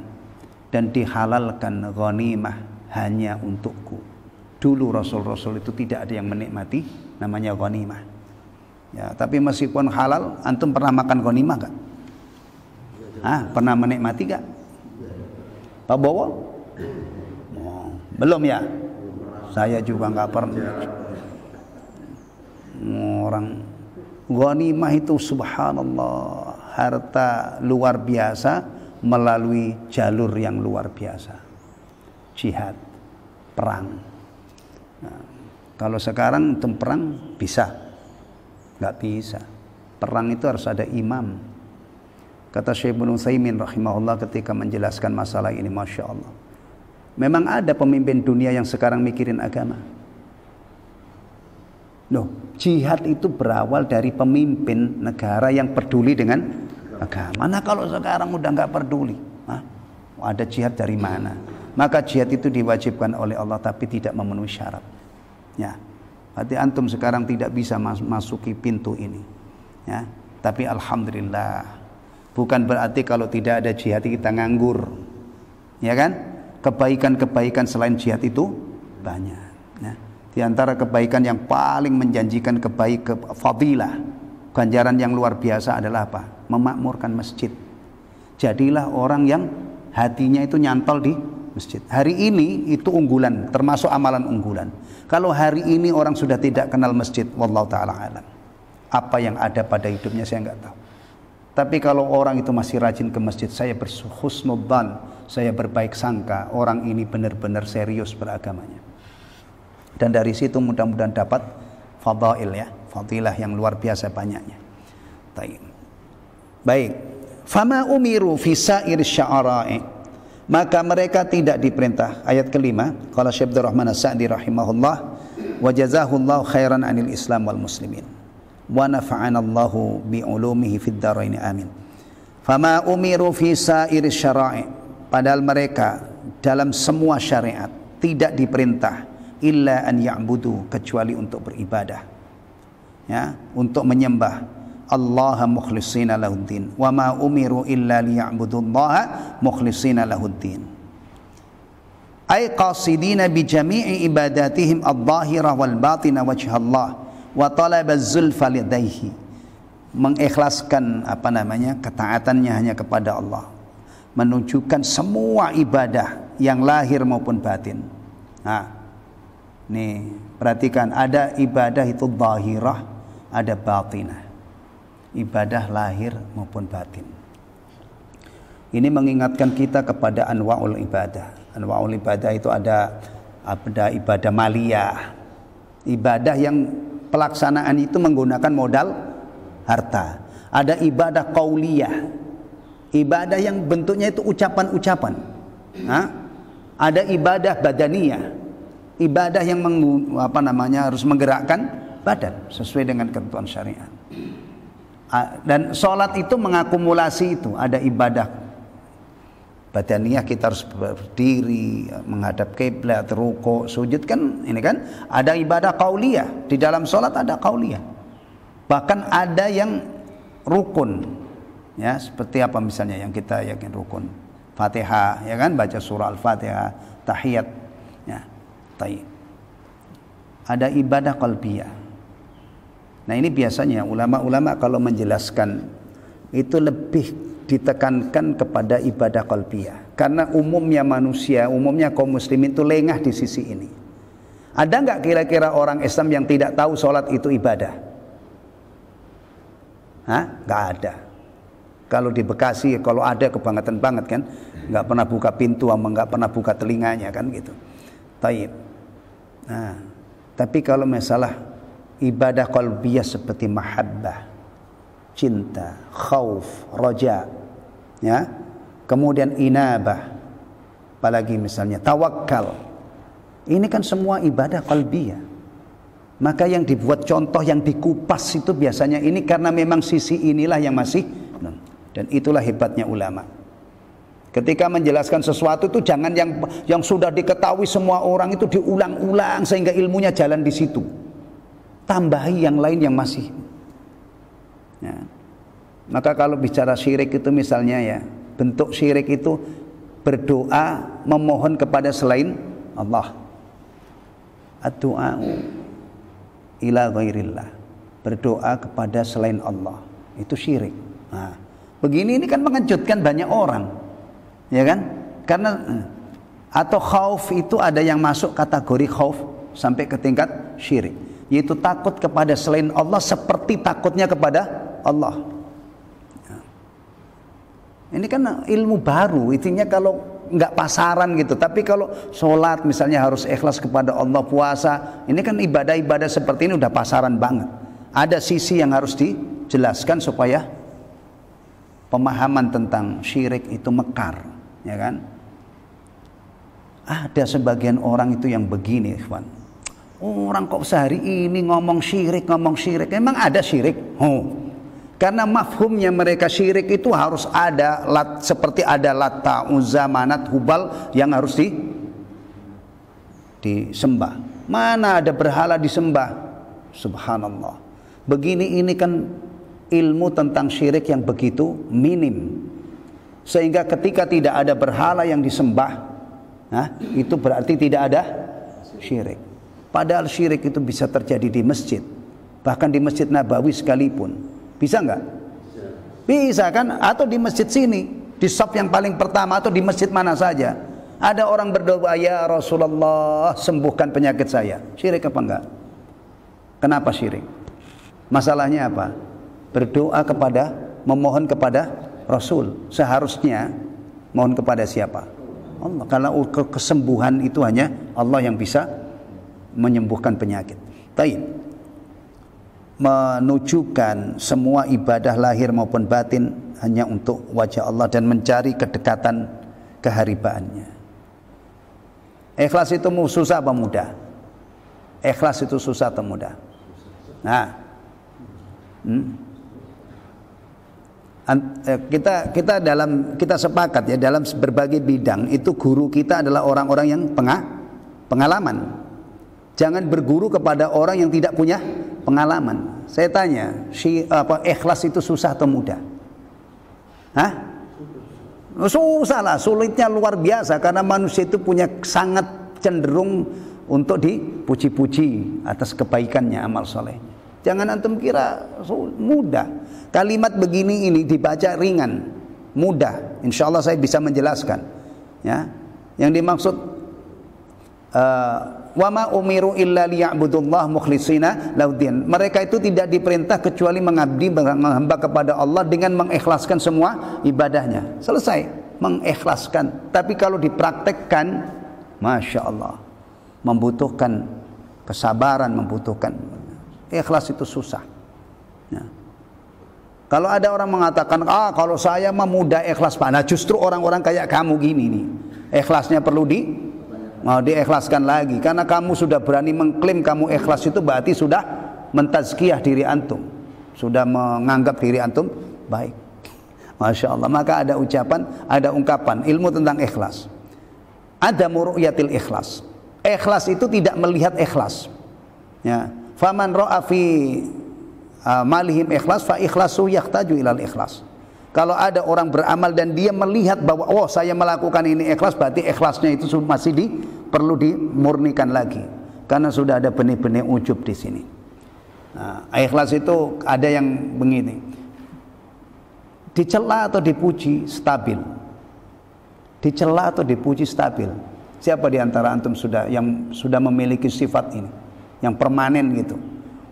dan dihalalkan ghanimah hanya untukku. Dulu Rasul-Rasul itu tidak ada yang menikmati namanya ghanimah. Ya, tapi meskipun halal, antum pernah makan ghanimah enggak? Pernah menikmati enggak? Pak Bowo? Oh, belum ya? Saya juga enggak pernah. Orang ghanimah itu subhanallah, harta luar biasa melalui jalur yang luar biasa. Jihad, perang. Nah, kalau sekarang untuk perang bisa, nggak bisa. Perang itu harus ada imam. Kata Syekh Ibnu Utsaimin rahimahullah ketika menjelaskan masalah ini, masya Allah, memang ada pemimpin dunia yang sekarang mikirin agama. Loh, jihad itu berawal dari pemimpin negara yang peduli dengan agama. Nah, kalau sekarang udah nggak peduli, ada jihad dari mana? Maka jihad itu diwajibkan oleh Allah tapi tidak memenuhi syarat. Ya, berarti antum sekarang tidak bisa masuki pintu ini. Ya, tapi alhamdulillah, bukan berarti kalau tidak ada jihad kita nganggur. Ya kan? Kebaikan-kebaikan selain jihad itu banyak. Ya. Di antara kebaikan yang paling menjanjikan fadilah, ganjaran yang luar biasa adalah apa? Memakmurkan masjid. Jadilah orang yang hatinya itu nyantol di masjid. Hari ini itu unggulan, termasuk amalan unggulan. Kalau hari ini orang sudah tidak kenal masjid, wallahu taala alam, apa yang ada pada hidupnya saya enggak tahu. Tapi kalau orang itu masih rajin ke masjid, saya berhusnudzan, saya berbaik sangka, orang ini benar-benar serius beragamanya. Dan dari situ mudah-mudahan dapat fadail ya, fadilah yang luar biasa banyaknya. Baik. Fama umiru fi sa'ir sya'ara'i, maka mereka tidak diperintah. Ayat kelima, qala Syekh Abdul Rahman As-Sa'di rahimahullah, wa jazahullahu khairan 'anil Islam wal muslimin wa nafa'anallahu bi ulumihi fid dharain amin. Fama umiru fi sa'ir syara'i, padahal mereka dalam semua syariat tidak diperintah illa an ya'budu, kecuali untuk beribadah, ya, untuk menyembah Allah mukhlishina lahuddin. Wa ma umiru illa liya'budullaha mukhlishina lahuddin, ay qasidina bi jami'i ibadatihim adh-dhahirah wal batinah wajhallah wa talaba zulfa lidaihi, mengikhlaskan ketaatannya hanya kepada Allah, menunjukkan semua ibadah yang lahir maupun batin. Nah, nih perhatikan, ada ibadah itu zahirah, ada batinah, ibadah lahir maupun batin. Ini mengingatkan kita kepada anwa'ul ibadah. Anwa'ul ibadah itu ada ibadah maliyah, ibadah yang pelaksanaan itu menggunakan modal harta. Ada ibadah qauliyah, ibadah yang bentuknya itu ucapan-ucapan. Ada ibadah badaniyah, ibadah yang harus menggerakkan badan sesuai dengan ketentuan syariat. Dan sholat itu mengakumulasi itu. Ada ibadah badaniyah, kita harus berdiri, menghadap kiblat, rukuk, sujud, kan ini kan. Ada ibadah qauliyah, di dalam sholat ada qauliyah. Bahkan ada yang rukun, ya, seperti apa misalnya yang kita yakin rukun, Fatihah, ya kan, baca surah Al-Fatihah, tahiyat, ya. Ada ibadah qalbiyah. Nah, ini biasanya ulama-ulama kalau menjelaskan itu lebih ditekankan kepada ibadah qalbiyah, karena umumnya manusia, umumnya kaum muslimin itu lengah di sisi ini. Ada nggak kira-kira orang Islam yang tidak tahu sholat itu ibadah? Nggak ada. Kalau di Bekasi, kalau ada kebangetan banget kan, nggak pernah buka pintu, nggak pernah buka telinganya kan gitu. Taib. Nah, tapi kalau masalah ibadah qalbiyah seperti mahabbah, cinta, khauf, roja, ya, kemudian inabah, apalagi misalnya tawakal, ini kan semua ibadah qalbiyah. Maka yang dibuat contoh, yang dikupas itu biasanya ini karena memang sisi inilah yang masih, dan itulah hebatnya ulama. Ketika menjelaskan sesuatu itu jangan yang sudah diketahui semua orang itu diulang-ulang sehingga ilmunya jalan di situ. Tambahi yang lain yang masih. Ya. Maka kalau bicara syirik itu misalnya, ya, bentuk syirik itu berdoa memohon kepada selain Allah. Ad-du'a'u ila ghairillah, berdoa kepada selain Allah, itu syirik. Nah, begini ini kan mengejutkan banyak orang, ya kan? Karena atau khauf itu ada yang masuk kategori khauf sampai ke tingkat syirik, yaitu takut kepada selain Allah seperti takutnya kepada Allah. Ini kan ilmu baru, intinya kalau nggak pasaran gitu. Tapi kalau sholat misalnya harus ikhlas kepada Allah, puasa, ini kan ibadah-ibadah seperti ini udah pasaran banget. Ada sisi yang harus dijelaskan supaya pemahaman tentang syirik itu mekar, ya kan? Ada sebagian orang itu yang begini, ikhwan. Orang kok sehari ini ngomong syirik, emang ada syirik? Karena mafhumnya mereka syirik itu harus ada seperti ada Lata, Uzza, Manat, Hubal yang harus disembah. Mana ada berhala disembah? Subhanallah. Begini ini kan ilmu tentang syirik yang begitu minim. Sehingga ketika tidak ada berhala yang disembah, itu berarti tidak ada syirik. Padahal syirik itu bisa terjadi di masjid. Bahkan di Masjid Nabawi sekalipun. Bisa nggak? Bisa kan? Atau di masjid sini, di shaf yang paling pertama, atau di masjid mana saja. Ada orang berdoa, ya Rasulullah sembuhkan penyakit saya. Syirik apa enggak? Kenapa syirik? Masalahnya apa? Berdoa kepada memohon kepada Rasul. Seharusnya mohon kepada siapa? Allah. Karena kesembuhan itu hanya Allah yang bisa menyembuhkan penyakit. Baik. Menunjukkan semua ibadah lahir maupun batin hanya untuk wajah Allah dan mencari kedekatan keharibaannya. Ikhlas itu susah apa mudah? Ikhlas itu susah atau mudah? Nah, kita sepakat ya, dalam berbagai bidang itu guru kita adalah orang-orang yang pengalaman. Jangan berguru kepada orang yang tidak punya pengalaman. Saya tanya, ikhlas itu susah atau mudah? Hah? Susah lah, sulitnya luar biasa karena manusia itu punya sangat cenderung untuk dipuji-puji atas kebaikannya, amal solehnya. Jangan antum kira mudah. Kalimat begini ini dibaca ringan, mudah. Insya Allah saya bisa menjelaskan. Ya, yang dimaksud wa ma umiru illa liya'budullah mukhlishina lahuddin. Mereka itu tidak diperintah kecuali mengabdi, menghamba kepada Allah dengan mengikhlaskan semua ibadahnya. Selesai, mengikhlaskan. Tapi kalau dipraktekkan, Masya Allah, membutuhkan kesabaran, membutuhkan ikhlas itu susah. Ya. Kalau ada orang mengatakan, kalau saya mah mudah ikhlas Pak. Nah justru orang-orang kayak kamu gini nih, ikhlasnya perlu mau diikhlaskan lagi. Karena kamu sudah berani mengklaim kamu ikhlas, itu berarti sudah mentazkiyah diri antum, sudah menganggap diri antum baik. Masya Allah. Maka ada ucapan, ada ungkapan ilmu tentang ikhlas. Ada muru'yatil ikhlas. Ikhlas itu tidak melihat ikhlas. Ya. Faman ra'a fi malihim ikhlas fa ikhlasu yahtaju ilal ikhlas. Kalau ada orang beramal dan dia melihat bahwa saya melakukan ini ikhlas, berarti ikhlasnya itu masih perlu dimurnikan lagi. Karena sudah ada benih-benih ujub di sini. Nah, ikhlas itu ada yang begini. Dicela atau dipuji stabil. Dicela atau dipuji stabil. Siapa di antara antum yang sudah memiliki sifat ini, yang permanen gitu?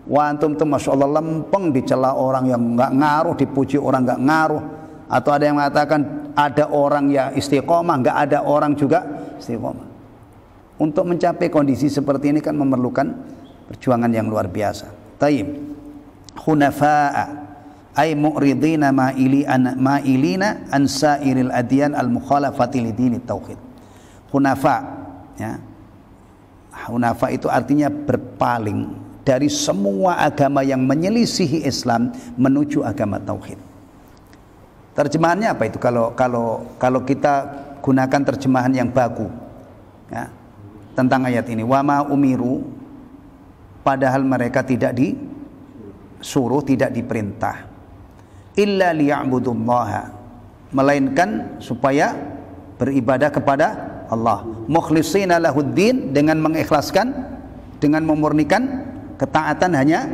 Wah, antum tuh Masya Allah lempeng dicela orang yang nggak ngaruh, dipuji orang nggak ngaruh. Atau ada yang mengatakan ada orang ya istiqomah, nggak ada orang juga istiqomah. Untuk mencapai kondisi seperti ini kan memerlukan perjuangan yang luar biasa. Tayyib. Hunafa'a ay mu'ridina ma'ilina an sa'iril adyan al-mukhalafati lidini tauhid. Hunafa, ya. Hunafa itu artinya berpaling dari semua agama yang menyelisihi Islam menuju agama tauhid. Terjemahannya apa itu? Kalau kita gunakan terjemahan yang baku, ya, tentang ayat ini, wa ma umiru, padahal mereka tidak disuruh, tidak diperintah, illa liya'budullaha, melainkan supaya beribadah kepada Allah, mukhlishina lahuddin, dengan mengikhlaskan, dengan memurnikan ketaatan hanya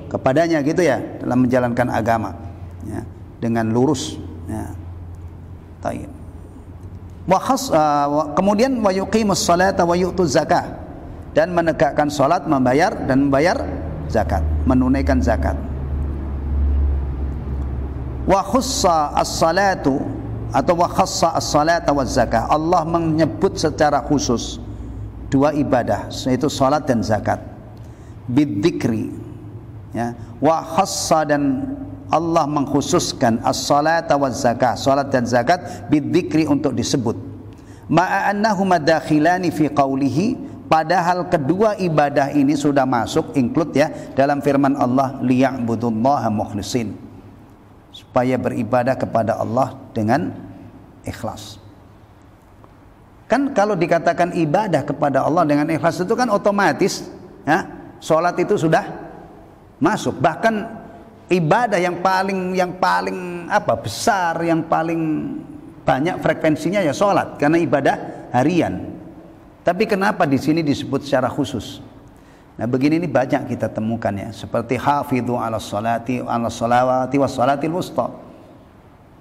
kepadanya gitu ya, dalam menjalankan agama, ya, dengan lurus, ya. Tayyib. Kemudian wa yuqimus salata wa yu'tuz zakah, dan menegakkan salat, membayar zakat, menunaikan zakat. Wa khassa as-salatu atau wa khassa as-salata wa zakah, Allah menyebut secara khusus dua ibadah, yaitu salat dan zakat, bidzikri, ya. Wa khassa, dan Allah mengkhususkan as-salata wa zakah, salat dan zakat, bidzikri, untuk disebut. Ma'a annahuma dakhilani fi qawlihi, padahal kedua ibadah ini sudah masuk, include ya, dalam firman Allah, liya'budullaha mukhlisin, supaya beribadah kepada Allah dengan ikhlas. Kan kalau dikatakan ibadah kepada Allah dengan ikhlas itu kan otomatis, ya, salat itu sudah masuk. Bahkan ibadah yang paling besar, yang paling banyak frekuensinya ya salat, karena ibadah harian. Tapi kenapa di sini disebut secara khusus? Nah, begini ini banyak kita temukan ya, seperti hafidhu 'alas salati 'alas salawati was salatil wusta.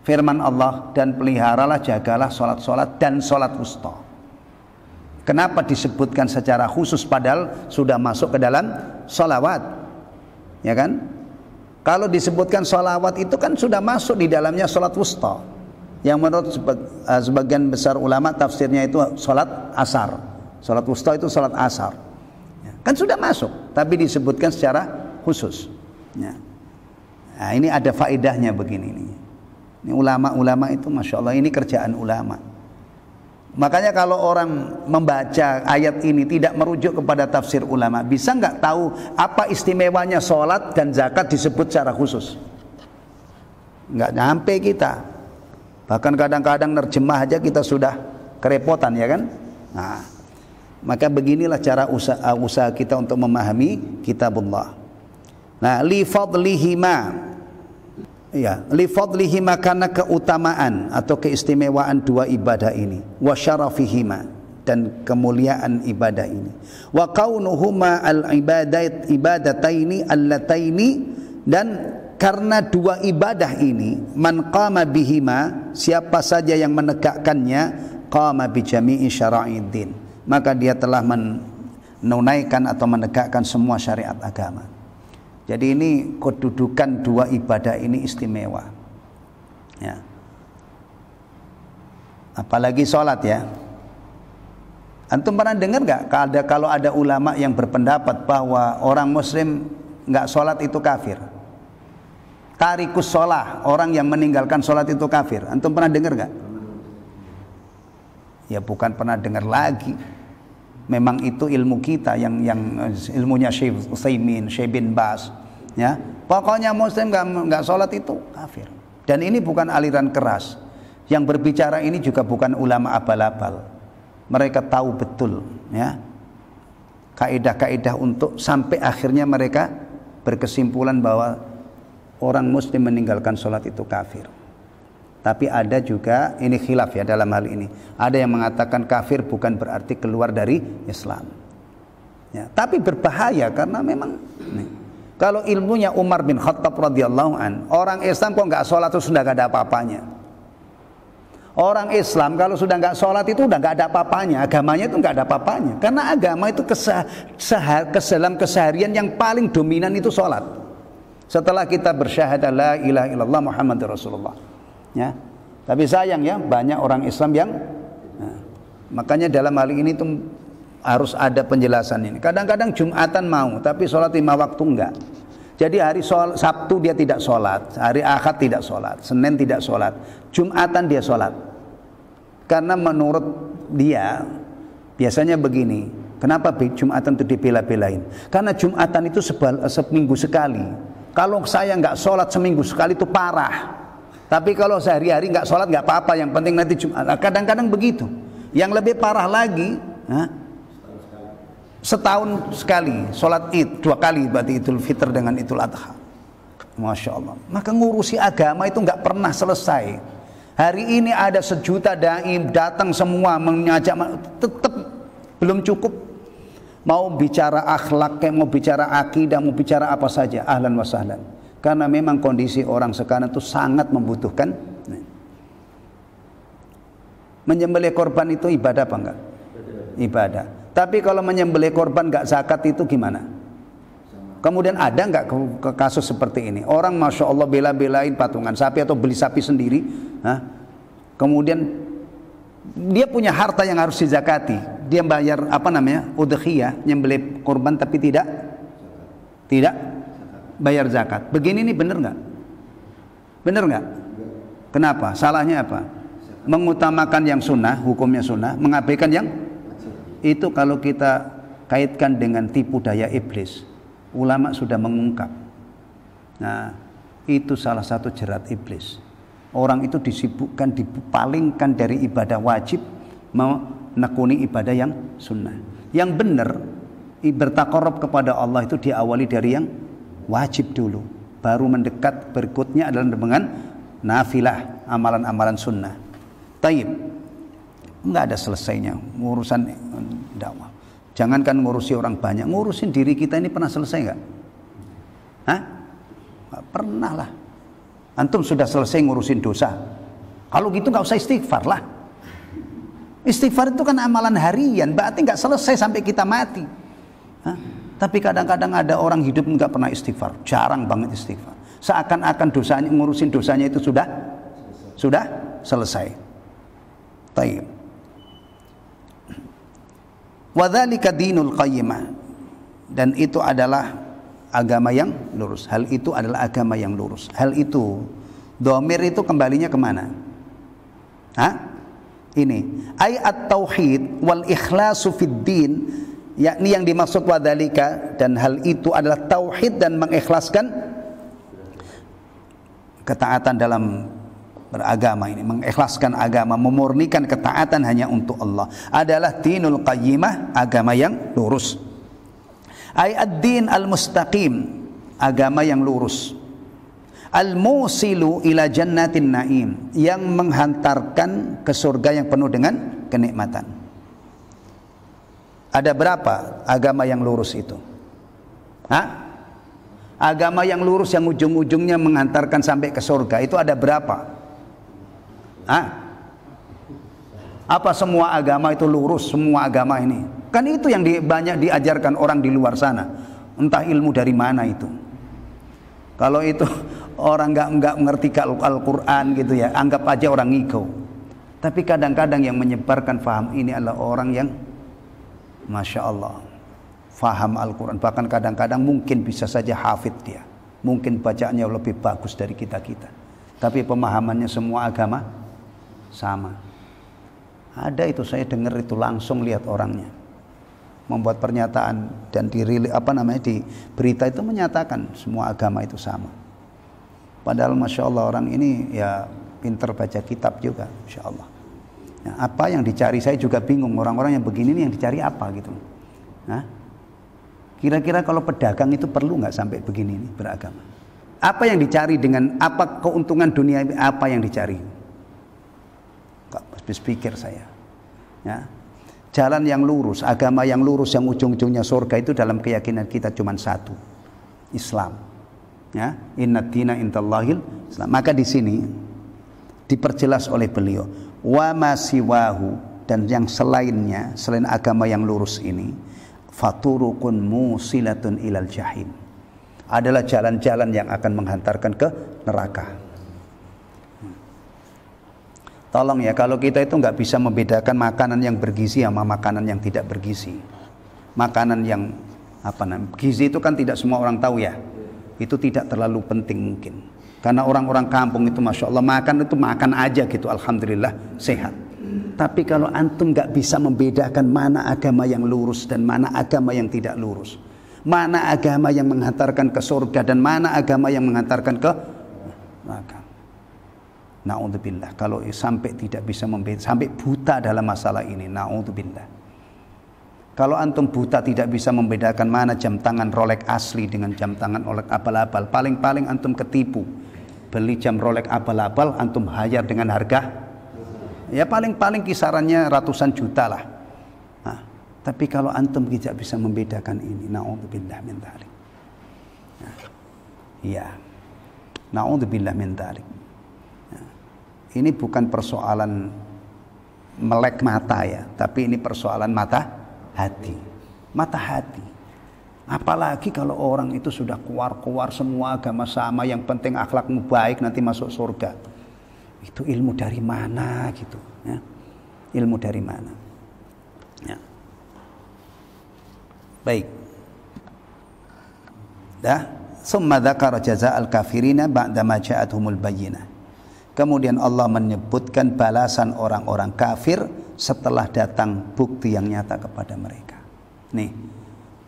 Firman Allah, dan peliharalah, jagalah salat-salat dan salat wusta. Kenapa disebutkan secara khusus padahal sudah masuk ke dalam salawat? Ya kan? Kalau disebutkan sholawat itu kan sudah masuk di dalamnya sholat wusta, yang menurut sebagian besar ulama tafsirnya itu sholat asar. Sholat wusta itu sholat asar, kan sudah masuk, tapi disebutkan secara khusus. Nah, ini ada faedahnya begini nih. Ini ulama-ulama itu masya Allah, ini kerjaan ulama. Makanya kalau orang membaca ayat ini tidak merujuk kepada tafsir ulama, bisa nggak tahu apa istimewanya sholat dan zakat disebut secara khusus? Nggak nyampe kita. Bahkan kadang-kadang nerjemah aja kita sudah kerepotan, ya kan? Nah, maka beginilah cara usaha kita untuk memahami kitabullah. Nah, li fadlihima, ya, li fadlihima, karena keutamaan atau keistimewaan dua ibadah ini, wa syarafihima, dan kemuliaan ibadah ini, wa kaunuhuma al ibadataini allataini, dan karena dua ibadah ini, man qama bihima, siapa saja yang menegakkannya, qama bi jami'i syara'iddin, maka dia telah menunaikan atau menegakkan semua syariat agama. Jadi ini kedudukan dua ibadah ini istimewa, ya. Apalagi sholat, ya. Antum pernah dengar nggak kalau ada ulama yang berpendapat bahwa orang muslim nggak sholat itu kafir? Tarikus sholah, orang yang meninggalkan sholat itu kafir. Antum pernah dengar nggak? Ya bukan pernah dengar lagi. Memang itu ilmu kita yang ilmunya Syekh Utsaimin, Syekh bin Baz, ya. Pokoknya muslim nggak sholat itu kafir. Dan ini bukan aliran keras. Yang berbicara ini juga bukan ulama abal-abal. Mereka tahu betul, ya, kaidah-kaidah untuk sampai akhirnya mereka berkesimpulan bahwa orang muslim meninggalkan sholat itu kafir. Tapi ada juga, ini khilaf ya dalam hal ini. Ada yang mengatakan kafir bukan berarti keluar dari Islam, ya, tapi berbahaya karena memang nih, kalau ilmunya Umar bin Khattab radhiyallahu an, orang Islam kok nggak sholat itu sudah nggak ada apa-apanya. Orang Islam kalau sudah nggak sholat itu udah nggak ada apa-apanya. Agamanya itu nggak ada apa-apanya. Karena agama itu dalam keseharian yang paling dominan itu sholat. Setelah kita bersyahadah la ilaha illallah Muhammadur Rasulullah, ya. Tapi sayang ya, banyak orang Islam yang makanya dalam hal ini tuh harus ada penjelasan ini. Kadang-kadang Jumatan mau, tapi sholat 5 waktu enggak. Jadi hari Sabtu dia tidak sholat, hari Ahad tidak sholat, Senin tidak sholat, Jumatan dia sholat. Karena menurut dia biasanya begini, kenapa Jumatan itu dibela-belain? Karena Jumatan itu seminggu sekali. Kalau saya nggak sholat seminggu sekali itu parah. Tapi kalau sehari-hari nggak sholat nggak apa-apa, yang penting nanti Jumat. Kadang-kadang begitu. Yang lebih parah lagi, setahun sekali sholat Id, 2 kali berarti Idul Fitr dengan Idul Adha. Masya Allah. Maka ngurusi agama itu nggak pernah selesai. Hari ini ada 1 juta dai datang semua mengajak, tetap belum cukup. Mau bicara akhlak, mau bicara akidah, mau bicara apa saja, ahlan wa sahlan. Karena memang kondisi orang sekarang itu sangat membutuhkan. Menyembelih korban itu ibadah apa enggak? Ibadah. Tapi kalau menyembelih korban enggak zakat itu gimana? Kemudian ada enggak ke kasus seperti ini? Orang masya Allah bela-belain patungan sapi atau beli sapi sendiri, kemudian dia punya harta yang harus dizakati, dia bayar udhiyah, nyembelih korban tapi tidak bayar zakat. Begini nih benar nggak? Benar nggak? Kenapa? Salahnya apa? Mengutamakan yang sunnah, hukumnya sunnah, mengabaikan yang itu. Kalau kita kaitkan dengan tipu daya iblis, ulama sudah mengungkap. Nah, itu salah satu jerat iblis. Orang itu disibukkan, dipalingkan dari ibadah wajib, menekuni ibadah yang sunnah. Yang benar, bertaqarrub kepada Allah itu diawali dari yang wajib dulu, baru mendekat berikutnya adalah dengan nafilah, amalan-amalan sunnah. Taib, nggak ada selesainya urusan dakwah. Jangankan ngurusi orang banyak, ngurusin diri kita ini pernah selesai nggak? Nggak pernah lah. Antum sudah selesai ngurusin dosa, kalau gitu nggak usah istighfar lah. Istighfar itu kan amalan harian, berarti nggak selesai sampai kita mati. Tapi kadang-kadang ada orang hidup nggak pernah istighfar, jarang banget istighfar. Seakan-akan dosanya, ngurusin dosanya itu sudah selesai. Taib. Wa dzalika dinul qayyimah, dan itu adalah agama yang lurus. Hal itu adalah agama yang lurus. Hal itu, dhamir itu kembalinya kemana? Ini ayat tauhid wal ikhlasu fid din, yakni yang dimaksud wadzalika, dan hal itu adalah tauhid dan mengikhlaskan ketaatan dalam beragama ini, mengikhlaskan agama, memurnikan ketaatan hanya untuk Allah, adalah dinul qayyimah, agama yang lurus. Ayat din al-mustaqim, agama yang lurus. Al-musilu ila jannatin na'im, yang menghantarkan ke surga yang penuh dengan kenikmatan. Ada berapa agama yang lurus itu? Agama yang lurus yang ujung-ujungnya menghantarkan sampai ke surga itu ada berapa? Apa semua agama itu lurus? Semua agama ini kan itu yang banyak diajarkan orang di luar sana. Entah ilmu dari mana itu. Kalau itu orang nggak mengerti Al-Quran gitu ya, anggap aja orang ngigau. Tapi kadang-kadang yang menyebarkan faham ini adalah orang yang Masya Allah faham Al-Quran. Bahkan kadang-kadang mungkin bisa saja hafid dia, mungkin bacaannya lebih bagus dari kita-kita, tapi pemahamannya semua agama sama. Ada itu, saya dengar itu langsung lihat orangnya membuat pernyataan, dan di berita itu menyatakan semua agama itu sama. Padahal Masya Allah orang ini ya pinter baca kitab juga, Masya Allah. Nah, apa yang dicari, saya juga bingung, orang-orang yang begini nih yang dicari apa gitu. Kira-kira kalau pedagang itu perlu nggak sampai begini nih beragama? Apa yang dicari, dengan apa keuntungan dunia, apa yang dicari? Kok habis pikir saya. Ya. Jalan yang lurus, agama yang lurus yang ujung-ujungnya surga itu dalam keyakinan kita cuma satu, Islam. Ya, innad dina indallahil Islam. Maka di sini diperjelas oleh beliau, wa ma siwahu, dan yang selainnya, selain agama yang lurus ini, faturukun musilatun ilal jahim, adalah jalan-jalan yang akan menghantarkan ke neraka. Tolong ya, kalau kita itu nggak bisa membedakan makanan yang bergizi sama makanan yang tidak bergizi. Makanan yang gizi itu kan tidak semua orang tahu ya. Itu tidak terlalu penting mungkin. Karena orang-orang kampung itu Masya Allah makan itu makan aja gitu, alhamdulillah sehat. Tapi kalau antum nggak bisa membedakan mana agama yang lurus dan mana agama yang tidak lurus, mana agama yang menghantarkan ke surga dan mana agama yang menghantarkan ke neraka, na'udzubillah, kalau sampai tidak bisa membedakan, sampai buta dalam masalah ini, na'udzubillah. Kalau antum buta tidak bisa membedakan mana jam tangan Rolex asli dengan jam tangan Rolex abal-abal, paling-paling antum ketipu. Beli jam Rolex abal-abal, antum hayar dengan harga ya paling-paling kisarannya ratusan juta lah. Tapi kalau antum tidak bisa membedakan ini, na'udzubillah min dzalik. Iya. Na'udzubillah min dzalik. Ini bukan persoalan melek mata ya, tapi ini persoalan mata hati. Mata hati. Apalagi kalau orang itu sudah keluar semua agama sama, yang penting akhlakmu baik nanti masuk surga. Itu ilmu dari mana gitu ya? Ilmu dari mana ya? Baik. Summa dzakara jazaa'al kafirina ba'da ma ja'atuhumul bayyinah. Kemudian Allah menyebutkan balasan orang-orang kafir setelah datang bukti yang nyata kepada mereka. Nih,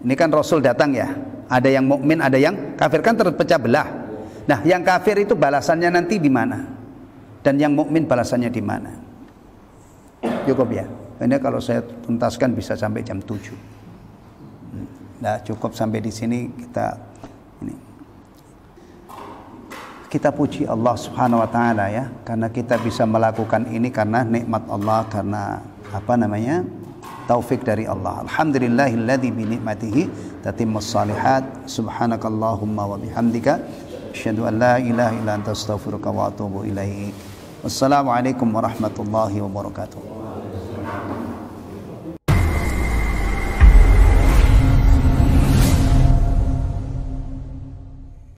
ini kan Rasul datang ya. Ada yang mukmin, ada yang kafir, kan terpecah belah. Nah, yang kafir itu balasannya nanti di mana? Dan yang mukmin balasannya di mana? Cukup ya. Ini kalau saya tuntaskan bisa sampai jam 7. Nah, cukup sampai di sini kita puji Allah Subhanahu wa taala ya, karena kita bisa melakukan ini karena nikmat Allah, karena taufik dari Allah. Alhamdulillahilladzi bi ni'matihi tatimmus shalihat. Subhanakallahumma wa bihamdika asyhadu an la ilaha illa anta astaghfiruka wa atubu ilaik. Wassalamualaikum warahmatullahi wabarakatuh.